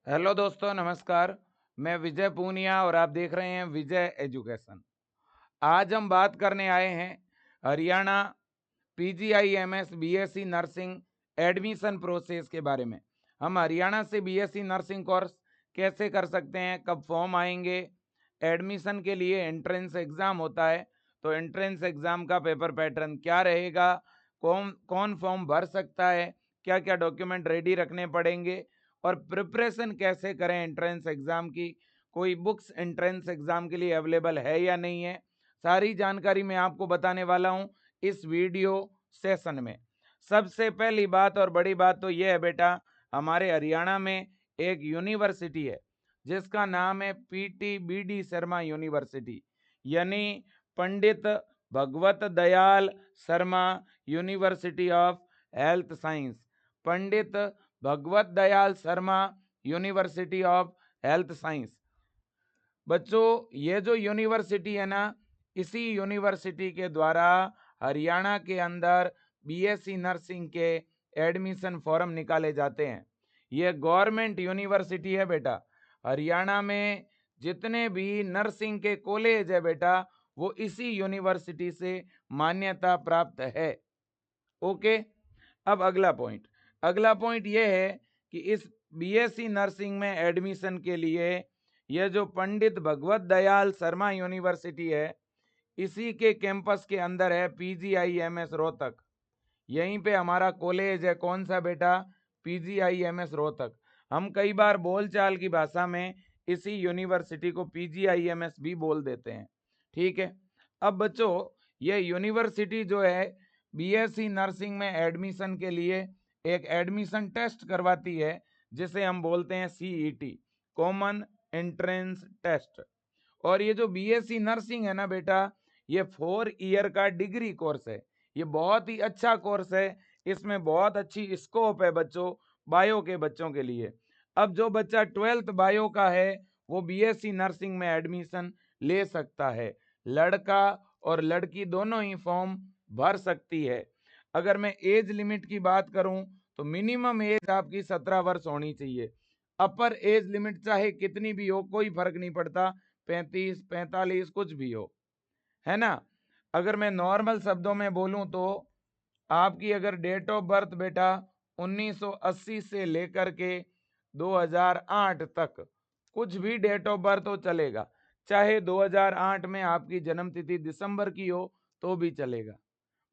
Hello दोस्तों, नमस्कार। मैं विजय पूनिया और आप देख रहे हैं विजय एजुकेशन। आज हम बात करने आए हैं Haryana PGIMS BSc nursing admission process के बारे में। हम हरियाणा से बीएससी नर्सिंग कोर्स कैसे कर सकते हैं, कब फॉर्म आएंगे, एडमिशन के लिए एंट्रेंस एग्ज़ाम होता है, तो एंट्रेंस एग्ज़ाम का पेपर पैटर्न क्या रहेगा, कौन कौन फॉर्म भर सकता है, क्या क्या डॉक्यूमेंट रेडी रखने पड़ेंगे और प्रिपरेशन कैसे करें एंट्रेंस एग्ज़ाम की, कोई बुक्स एंट्रेंस एग्ज़ाम के लिए अवेलेबल है या नहीं है, सारी जानकारी मैं आपको बताने वाला हूं इस वीडियो सेशन में। सबसे पहली बात और बड़ी बात तो यह है बेटा, हमारे हरियाणा में एक यूनिवर्सिटी है जिसका नाम है पीटी शर्मा यूनिवर्सिटी, यानी Pandit Bhagwat Dayal Sharma university of health science, Pandit Bhagwat Dayal Sharma university of health science. बच्चों, ये जो यूनिवर्सिटी है ना, इसी यूनिवर्सिटी के द्वारा हरियाणा के अंदर बीएससी नर्सिंग के एडमिशन फॉर्म निकाले जाते हैं। ये गवर्नमेंट यूनिवर्सिटी है बेटा। हरियाणा में जितने भी नर्सिंग के कॉलेज है बेटा, वो इसी यूनिवर्सिटी से मान्यता प्राप्त है। ओके। अब अगला पॉइंट ये है कि इस बीएससी नर्सिंग में एडमिशन के लिए यह जो पंडित भगवत दयाल शर्मा यूनिवर्सिटी है, इसी के कैंपस के अंदर है पीजीआईएमएस रोहतक। यहीं पे हमारा कॉलेज है। कौन सा बेटा? पीजीआईएमएस रोहतक। हम कई बार बोलचाल की भाषा में इसी यूनिवर्सिटी को पीजीआईएमएस भी बोल देते हैं। ठीक है। अब बच्चों, ये यूनिवर्सिटी जो है बीएससी नर्सिंग में एडमिशन के लिए एक एडमिशन टेस्ट करवाती है, जिसे हम बोलते हैं सीईटी, कॉमन एंट्रेंस टेस्ट। और ये जो बीएससी नर्सिंग है ना बेटा, ये 4 ईयर का डिग्री कोर्स है। ये बहुत ही अच्छा कोर्स है। इसमें बहुत अच्छी स्कोप है बच्चों, बायो के बच्चों के लिए। अब जो बच्चा 12th बायो का है वो बीएससी नर्सिंग में एडमिशन ले सकता है। लड़का और लड़की दोनों ही फॉर्म भर सकती है। अगर मैं एज लिमिट की बात करूं तो मिनिमम एज आपकी 17 वर्ष होनी चाहिए। अपर एज लिमिट चाहे कितनी भी हो, कोई फर्क नहीं पड़ता, 35 45 कुछ भी हो, है ना। अगर मैं नॉर्मल शब्दों में बोलूं तो आपकी अगर डेट ऑफ बर्थ बेटा 1980 से लेकर के 2008 तक, कुछ भी डेट ऑफ बर्थ हो चलेगा। चाहे 2008 में आपकी जन्म तिथि दिसंबर की हो तो भी चलेगा,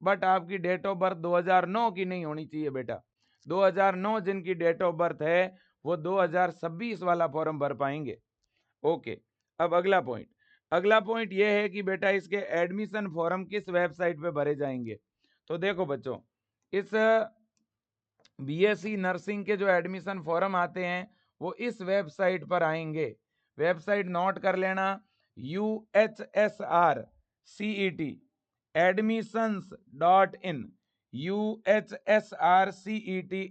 बट आपकी डेट ऑफ बर्थ 2009 की नहीं होनी चाहिए बेटा। 2009 जिनकी डेट ऑफ बर्थ है वो 2026 वाला फॉर्म भर पाएंगे। ओके। अब अगला पॉइंट ये है कि बेटा इसके एडमिशन फॉर्म किस वेबसाइट पे भरे जाएंगे। तो देखो बच्चों, इस बीएससी नर्सिंग के जो एडमिशन फॉर्म आते हैं वो इस वेबसाइट पर आएंगे। वेबसाइट नोट कर लेना, UHSRCET admissions.in, UHSRCET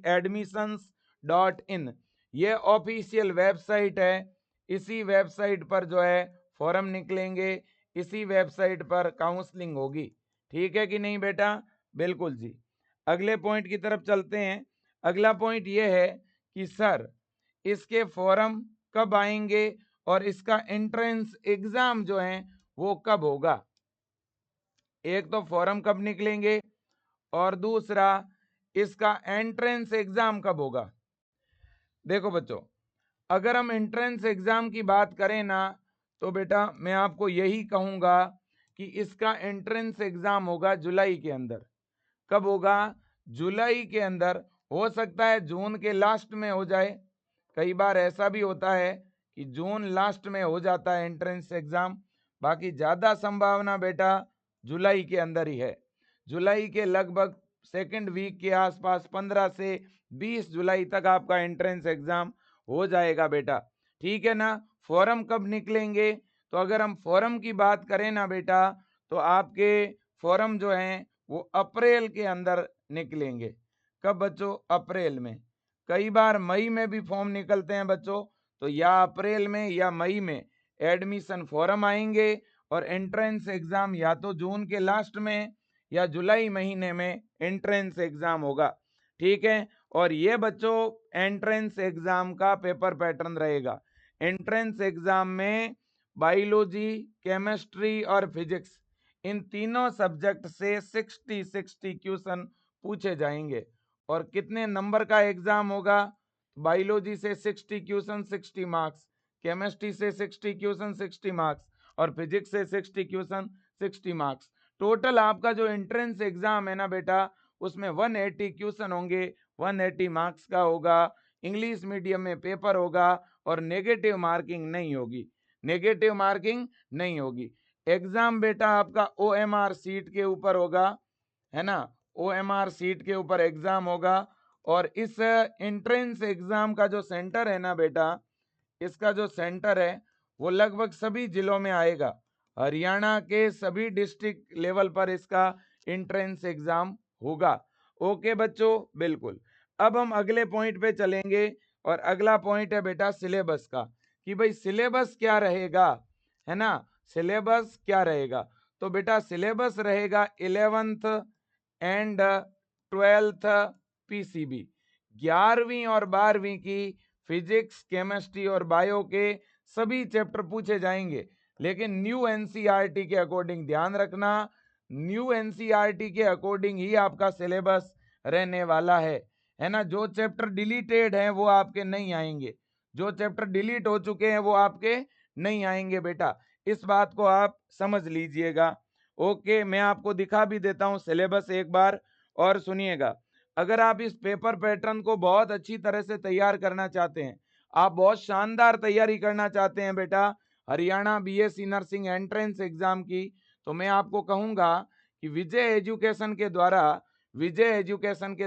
admissions.in, ये ऑफिशियल वेबसाइट है। इसी वेबसाइट पर जो है फॉर्म निकलेंगे, इसी वेबसाइट पर काउंसलिंग होगी। ठीक है कि नहीं बेटा? बिल्कुल जी। अगले पॉइंट की तरफ चलते हैं। अगला पॉइंट ये है कि सर इसके फॉर्म कब आएंगे और इसका एंट्रेंस एग्जाम जो है वो कब होगा। एक तो फॉर्म कब निकलेंगे और दूसरा इसका एंट्रेंस एग्जाम कब होगा। देखो बच्चों, अगर हम एंट्रेंस एग्जाम की बात करें ना, तो बेटा मैं आपको यही कहूंगा कि इसका एंट्रेंस एग्जाम होगा जुलाई के अंदर। कब होगा? जुलाई के अंदर। हो सकता है जून के लास्ट में हो जाए, कई बार ऐसा भी होता है कि जून लास्ट में हो जाता है एंट्रेंस एग्जाम। बाकी ज़्यादा संभावना बेटा जुलाई के अंदर ही है। जुलाई के लगभग सेकेंड वीक के आसपास 15 से 20 जुलाई तक आपका एंट्रेंस एग्जाम हो जाएगा बेटा। ठीक है ना। फॉर्म कब निकलेंगे? तो अगर हम फॉर्म की बात करें ना बेटा, तो आपके फॉर्म जो हैं वो अप्रैल के अंदर निकलेंगे। कब बच्चों? अप्रैल में। कई बार मई में भी फॉर्म निकलते हैं बच्चों, तो या अप्रैल में या मई में एडमिशन फॉर्म आएंगे और एंट्रेंस एग्जाम या तो जून के लास्ट में या जुलाई महीने में एंट्रेंस एग्जाम होगा। ठीक है। और ये बच्चों एंट्रेंस एग्जाम का पेपर पैटर्न रहेगा। एंट्रेंस एग्जाम में बायोलॉजी, केमिस्ट्री और फिजिक्स इन तीनों सब्जेक्ट से 60 क्वेश्चन पूछे जाएंगे। और कितने नंबर का एग्जाम होगा? बायोलॉजी से 60 क्वेश्चन 60 मार्क्स, केमिस्ट्री से 60 क्वेश्चन 60 मार्क्स और फिजिक्स से 60 क्वेश्चन 60 मार्क्स। टोटल आपका जो एंट्रेंस एग्जाम है ना बेटा, उसमें 180 क्वेश्चन होंगे, 180 मार्क्स का होगा। इंग्लिश मीडियम में पेपर होगा और नेगेटिव मार्किंग नहीं होगी, नेगेटिव मार्किंग नहीं होगी। एग्जाम बेटा आपका OMR सीट के ऊपर होगा, है ना, OMR सीट के ऊपर एग्जाम होगा। और इस एंट्रेंस एग्जाम का जो सेंटर है ना बेटा, इसका जो सेंटर है वो लगभग सभी जिलों में आएगा। हरियाणा के सभी डिस्ट्रिक्ट लेवल पर इसका एंट्रेंस एग्जाम होगा। ओके बच्चों, बिल्कुल। अब हम अगले पॉइंट पे चलेंगे और अगला पॉइंट है बेटा सिलेबस का, कि भाई सिलेबस क्या रहेगा, है ना, सिलेबस क्या रहेगा। तो बेटा सिलेबस रहेगा 11th एंड 12th PCB, 11वीं और 12वीं की फिजिक्स, केमिस्ट्री और बायो के सभी चैप्टर पूछे जाएंगे। लेकिन न्यू एनसीईआरटी के अकॉर्डिंग ध्यान रखना, न्यू एनसीईआरटी के अकॉर्डिंग ही आपका सिलेबस रहने वाला है ना। जो चैप्टर डिलीटेड हैं वो आपके नहीं आएंगे, जो चैप्टर डिलीट हो चुके हैं वो आपके नहीं आएंगे बेटा, इस बात को आप समझ लीजिएगा। ओके, मैं आपको दिखा भी देता हूं सिलेबस एक बार, और सुनिएगा। अगर आप इस पेपर पैटर्न को बहुत अच्छी तरह से तैयार करना चाहते हैं, आप बहुत शानदार तैयारी करना चाहते हैं बेटा Haryana BSc nursing entrance exam की, तो मैं आपको कहूंगा कि विजय एजुकेशन के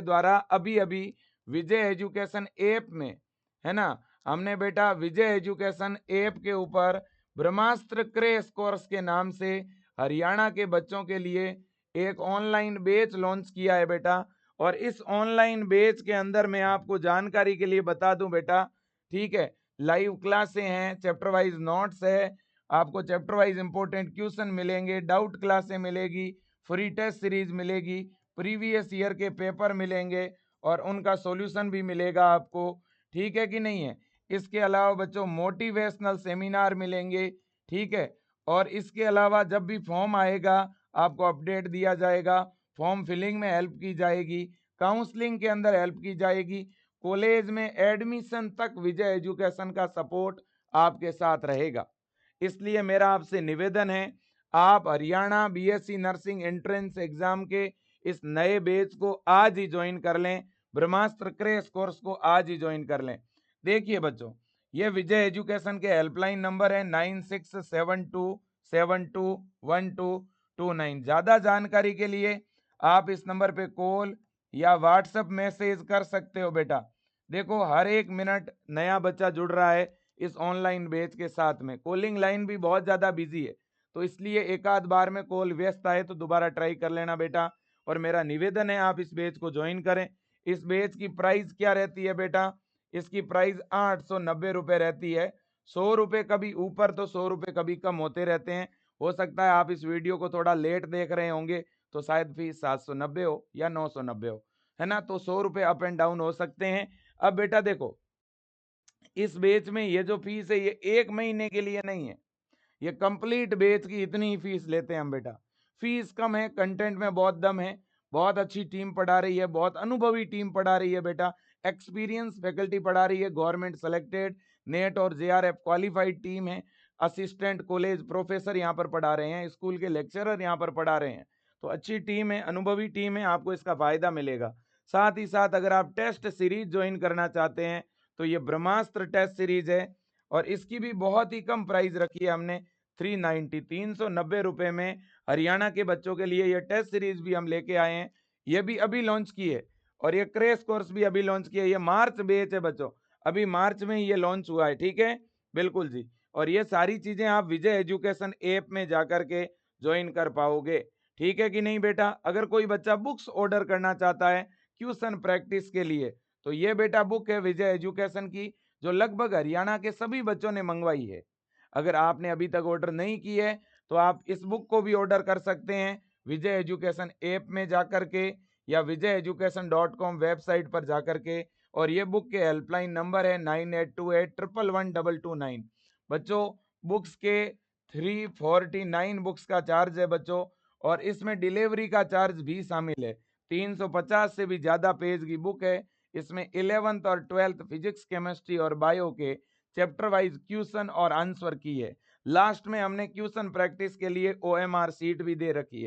द्वारा अभी अभी विजय एजुकेशन ऐप में, है ना, हमने बेटा विजय एजुकेशन ऐप के ऊपर ब्रह्मास्त्र क्रैश कोर्स के नाम से हरियाणा के बच्चों के लिए एक ऑनलाइन बैच लॉन्च किया है बेटा। और इस ऑनलाइन बैच के अंदर मैं आपको जानकारी के लिए बता दूं बेटा, ठीक है, लाइव क्लासें हैं, चैप्टर वाइज नोट्स है, आपको चैप्टर वाइज इंपॉर्टेंट क्वेश्चन मिलेंगे, डाउट क्लासें मिलेगी, फ्री टेस्ट सीरीज मिलेगी, प्रीवियस ईयर के पेपर मिलेंगे और उनका सॉल्यूशन भी मिलेगा आपको, ठीक है कि नहीं है। इसके अलावा बच्चों मोटिवेशनल सेमिनार मिलेंगे, ठीक है। और इसके अलावा जब भी फॉर्म आएगा आपको अपडेट दिया जाएगा, फॉर्म फिलिंग में हेल्प की जाएगी, काउंसलिंग के अंदर हेल्प की जाएगी, कॉलेज में एडमिशन तक विजय एजुकेशन का सपोर्ट आपके साथ रहेगा। इसलिए मेरा आपसे निवेदन है, आप Haryana BSc nursing entrance exam के इस नए बैच को आज ही ज्वाइन कर लें, ब्रह्मास्त्र क्रैश कोर्स को आज ही ज्वाइन कर लें। देखिए बच्चों, ये विजय एजुकेशन के हेल्पलाइन नंबर है 9672721229। ज्यादा जानकारी के लिए आप इस नंबर पे कॉल या व्हाट्सएप मैसेज कर सकते हो बेटा। देखो हर एक मिनट नया बच्चा जुड़ रहा है इस ऑनलाइन बैच के साथ में, कॉलिंग लाइन भी बहुत ज्यादा बिजी है, तो इसलिए एक आध बार में कॉल व्यस्त आए तो दोबारा ट्राई कर लेना बेटा। और मेरा निवेदन है आप इस बैच को ज्वाइन करें। इस बैच की प्राइस क्या रहती है बेटा? इसकी प्राइस 890 रुपए रहती है। 100 रुपए कभी ऊपर तो 100 रुपए कभी कम होते रहते हैं। हो सकता है आप इस वीडियो को थोड़ा लेट देख रहे होंगे तो शायद फीस 790 हो या 990 हो, है ना, तो 100 रुपए अप एंड डाउन हो सकते हैं। अब बेटा देखो, इस बैच में ये जो फीस है ये 1 महीने के लिए नहीं है, ये कंप्लीट बैच की इतनी ही फीस लेते हैं हम बेटा। फीस कम है, कंटेंट में बहुत दम है, बहुत अच्छी टीम पढ़ा रही है, बहुत अनुभवी टीम पढ़ा रही है बेटा, एक्सपीरियंस फैकल्टी पढ़ा रही है, गवर्नमेंट सेलेक्टेड नेट और JRF क्वालिफाइड टीम है, असिस्टेंट कॉलेज प्रोफेसर यहाँ पर पढ़ा रहे हैं, स्कूल के लेक्चरर यहाँ पर पढ़ा रहे हैं, तो अच्छी टीम है, अनुभवी टीम है, आपको इसका फायदा मिलेगा। साथ ही साथ अगर आप टेस्ट सीरीज ज्वाइन करना चाहते हैं तो ये ब्रह्मास्त्र टेस्ट सीरीज है और इसकी भी बहुत ही कम प्राइस रखी है हमने, 390 रुपए में हरियाणा के बच्चों के लिए ये टेस्ट सीरीज भी हम लेके आए हैं। ये भी अभी लॉन्च की है और ये क्रैश कोर्स भी अभी लॉन्च किया है। ये मार्च बैच है बच्चों, अभी मार्च में ही ये लॉन्च हुआ है, ठीक है, बिल्कुल जी। और ये सारी चीजें आप विजय एजुकेशन ऐप में जाकर के ज्वाइन कर पाओगे, ठीक है कि नहीं बेटा। अगर कोई बच्चा बुक्स ऑर्डर करना चाहता है ट्यूशन प्रैक्टिस के लिए तो ये बेटा बुक है विजय एजुकेशन की, जो लगभग हरियाणा के सभी बच्चों ने मंगवाई है। अगर आपने अभी तक ऑर्डर नहीं की है तो आप इस बुक को भी ऑर्डर कर सकते हैं विजय एजुकेशन ऐप में जाकर के, या vijay-education.com वेबसाइट पर जाकर के, और ये बुक के हेल्पलाइन नंबर है 9828111229। बच्चों बुक्स के 349 बुक्स का चार्ज है बच्चों, और इसमें डिलीवरी का चार्ज भी शामिल है। 350 से भी ज़्यादा पेज की बुक है। इसमें 11th और 12th फिजिक्स, केमिस्ट्री और बायो के चैप्टर वाइज क्वेश्चन और आंसर की है। लास्ट में हमने क्वेश्चन प्रैक्टिस के लिए OMR सीट भी दे रखी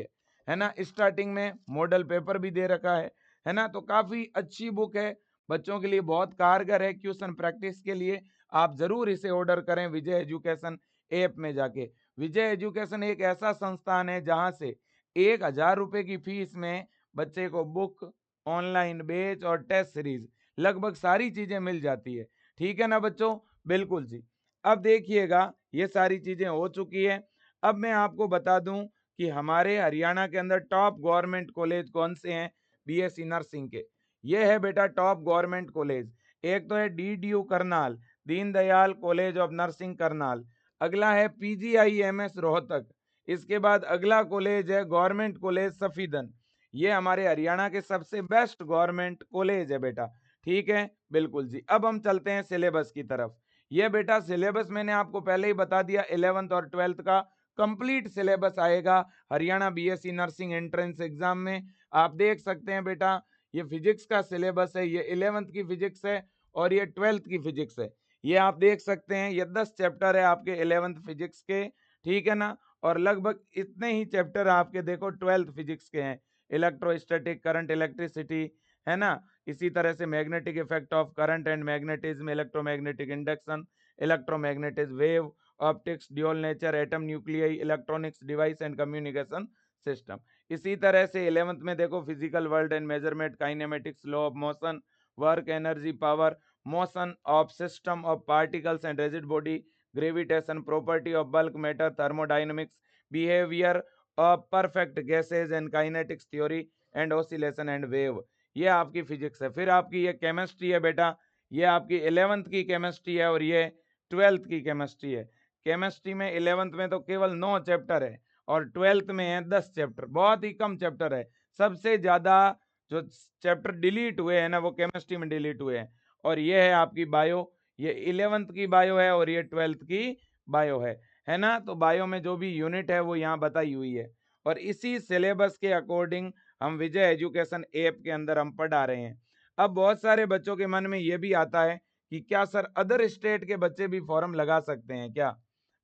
है ना। स्टार्टिंग में मॉडल पेपर भी दे रखा है ना। तो काफ़ी अच्छी बुक है, बच्चों के लिए बहुत कारगर है क्वेश्चन प्रैक्टिस के लिए। आप जरूर इसे ऑर्डर करें विजय एजुकेशन ऐप में जाके। विजय एजुकेशन एक ऐसा संस्थान है जहां से 1000 रुपये की फीस में बच्चे को बुक, ऑनलाइन बैच और टेस्ट सीरीज लगभग सारी चीजें मिल जाती है। ठीक है ना बच्चों, बिल्कुल जी। अब देखिएगा ये सारी चीजें हो चुकी है। अब मैं आपको बता दूं कि हमारे हरियाणा के अंदर टॉप गवर्नमेंट कॉलेज कौन से हैं बीएससी नर्सिंग के। ये है बेटा टॉप गवर्नमेंट कॉलेज। एक तो है DDU Karnal, Deendayal college of nursing Karnal. अगला है PGIMS रोहतक। इसके बाद अगला कॉलेज है गवर्नमेंट कॉलेज सफीदन। ये हमारे हरियाणा के सबसे बेस्ट गवर्नमेंट कॉलेज है बेटा। ठीक है, बिल्कुल जी। अब हम चलते हैं सिलेबस की तरफ। ये बेटा सिलेबस मैंने आपको पहले ही बता दिया, 11th और 12th का कंप्लीट सिलेबस आएगा Haryana BSc nursing entrance exam में। आप देख सकते हैं बेटा, ये फिजिक्स का सिलेबस है, ये 11th की फिजिक्स है और ये 12th की फिजिक्स है। ये आप देख सकते हैं, ये 10 चैप्टर है आपके 11th फिजिक्स के। ठीक है ना, और लगभग इतने ही चैप्टर आपके देखो 12th फिजिक्स के हैं। इलेक्ट्रोस्टैटिक, करंट, इलेक्ट्रिसिटी, है ना। इसी तरह से magnetic effect of current and magnetism, electromagnetic induction, electromagnetism wave, optics, dual nature, atom, nuclei, electronics device and communication system. इसी तरह से 11th में देखो physical world and measurement, kinematics, law of motion, work, energy, power, motion of system of particles and rigid body, gravitation, property of bulk matter, thermodynamics, behaviour of perfect gases and kinetics theory and oscillation and wave. ये आपकी physics है। फिर आपकी ये chemistry है बेटा, ये आपकी 11th की केमिस्ट्री है और ये 12th की केमिस्ट्री है। केमिस्ट्री में 11th में तो केवल 9 चैप्टर है और 12th में है 10 चैप्टर, बहुत ही कम चैप्टर है। सबसे ज्यादा जो चैप्टर डिलीट हुए हैं ना वो केमिस्ट्री में डिलीट हुए हैं। और ये है आपकी बायो, ये 11th की बायो है और ये 12th की बायो है ना। तो बायो में जो भी यूनिट है वो यहाँ बताई हुई है और इसी सिलेबस के अकॉर्डिंग हम विजय एजुकेशन ऐप के अंदर हम पढ़ा रहे हैं। अब बहुत सारे बच्चों के मन में ये भी आता है कि क्या सर अदर स्टेट के बच्चे भी फॉर्म लगा सकते हैं क्या।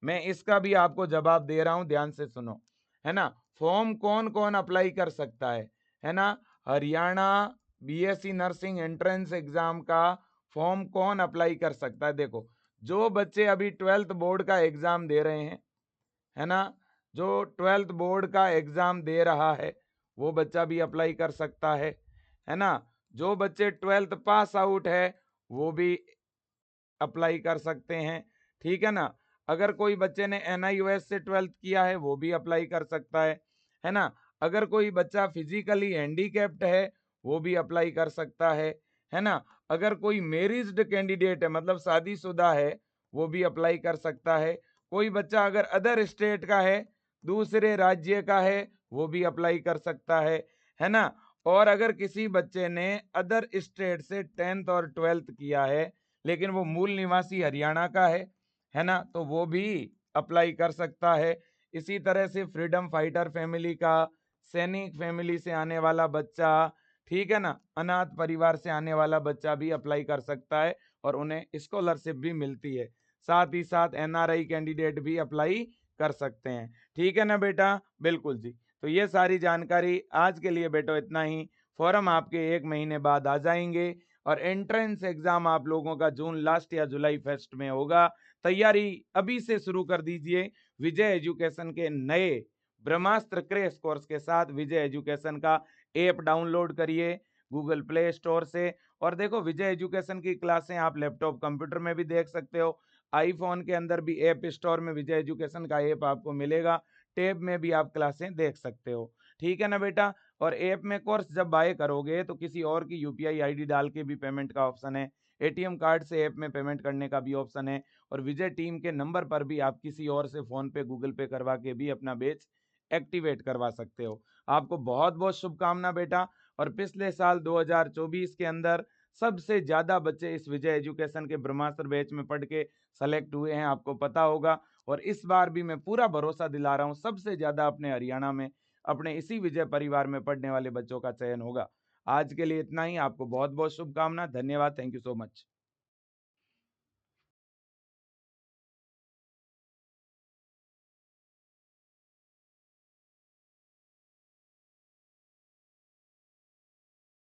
मैं इसका भी आपको जवाब दे रहा हूं, ध्यान से सुनो, है ना। फॉर्म कौन कौन अप्लाई कर सकता है ना। Haryana BSc nursing entrance exam का फॉर्म कौन अप्लाई कर सकता है। देखो जो बच्चे अभी 12th बोर्ड का एग्जाम दे रहे हैं, है ना, जो 12th बोर्ड का एग्जाम दे रहा है वो बच्चा भी अप्लाई कर सकता है ना। जो बच्चे 12th पास आउट है वो भी अप्लाई कर सकते हैं। ठीक है ना। अगर कोई बच्चे ने NIOS से 12th किया है वो भी अप्लाई कर सकता है ना। अगर कोई बच्चा फिजिकली हैंडीकैप्ड है वो भी अप्लाई कर सकता है ना। अगर कोई मैरिज्ड कैंडिडेट है मतलब शादीशुदा है वो भी अप्लाई कर सकता है। कोई बच्चा अगर अदर स्टेट का है, दूसरे राज्य का है, वो भी अप्लाई कर सकता है ना। और अगर किसी बच्चे ने अदर स्टेट से 10th और 12th किया है लेकिन वो मूल निवासी हरियाणा का है ना, तो वो भी अप्लाई कर सकता है। इसी तरह से फ्रीडम फाइटर फैमिली का, सैनिक फैमिली से आने वाला बच्चा, ठीक है ना, अनाथ परिवार से आने वाला बच्चा भी अप्लाई कर सकता है और उन्हें स्कॉलरशिप भी मिलती है। साथ ही साथ NRI कैंडिडेट भी अप्लाई कर सकते हैं। ठीक है ना बेटा, बिल्कुल जी। तो ये सारी जानकारी आज के लिए बेटा इतना ही। फॉर्म आपके 1 महीने बाद आ जाएंगे और एंट्रेंस एग्जाम आप लोगों का जून लास्ट या जुलाई फर्स्ट में होगा। तैयारी अभी से शुरू कर दीजिए विजय एजुकेशन के नए ब्रह्मास्त्र क्रैश कोर्स के साथ। विजय एजुकेशन का ऐप डाउनलोड करिए गूगल प्ले स्टोर से और देखो विजय एजुकेशन की क्लासें आप लैपटॉप कंप्यूटर में भी देख सकते हो। आईफोन के अंदर भी ऐप स्टोर में विजय एजुकेशन का ऐप आपको मिलेगा, टैब में भी आप क्लासें देख सकते हो। ठीक है ना बेटा। और ऐप में कोर्स जब बाय करोगे तो किसी और की UPI ID डाल के भी पेमेंट का ऑप्शन है, ATM कार्ड से ऐप में पेमेंट करने का भी ऑप्शन है और विजय टीम के नंबर पर भी आप किसी और से फोन पे गूगल पे करवा के भी अपना बेच एक्टिवेट करवा सकते हो। आपको बहुत बहुत शुभकामना बेटा। और पिछले साल 2024 के अंदर सबसे ज़्यादा बच्चे इस विजय एजुकेशन के ब्रह्मास्त्र बैच में पढ़ के सेलेक्ट हुए हैं, आपको पता होगा। और इस बार भी मैं पूरा भरोसा दिला रहा हूँ, सबसे ज़्यादा अपने हरियाणा में अपने इसी विजय परिवार में पढ़ने वाले बच्चों का चयन होगा। आज के लिए इतना ही। आपको बहुत बहुत शुभकामना। धन्यवाद। Thank you so much.